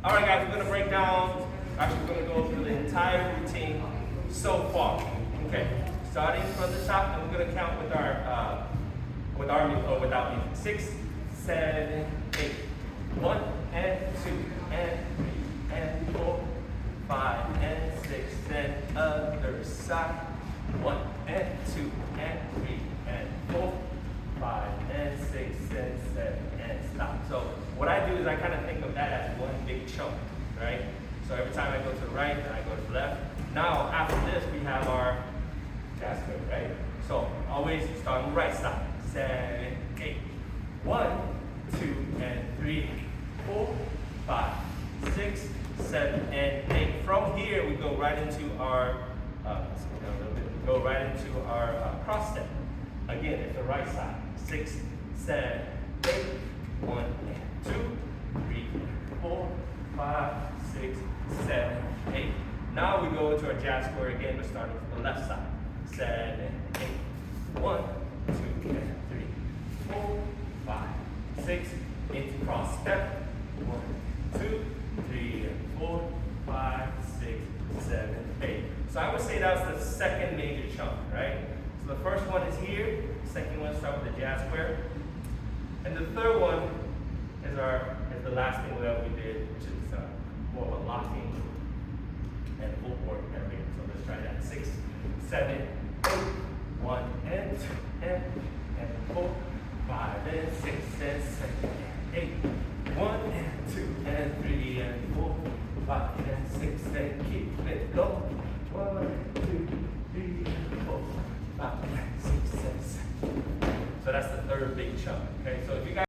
All right, guys, we're gonna break down. Actually, we're gonna go through the entire routine so far. Okay, starting from the top, and we're gonna count with our music or without music. 6, 7, 8. 1 and 2 and 3 and 4, 5 and 6, and other side. 1 and 2 and 3 and 4, 5 and 6 and 7 and stop. So what I do is I kind of think of that as one big chunk, right? So every time I go to the right, then I go to the left. Now after this, we have our jazz curve, right? So always start on the right side. 7, 8. 1, 2 and 3, 4, 5, 6, 7, and 8. From here, we go right into our go right into our cross step. Again, it's the right side. 6, 7, 8. 1 and 2, 3, 4, 5, 6, 7, 8. Now we go into our jazz square again. We're starting from the left side. 7, 8. 1, 2, and 3, 4, 5, 6. Into cross step. 1, 2, 3, and 4, 5, 6, 7, 8. So I would say that's the second major chunk, right? So the first one is here. The second one starts with the jazz square. And the third one is the last thing that we did, which is more of a locking and footwork area. So let's try that. 6, 7, 8. 1 and 2 and 4, 5 and 6 and 7.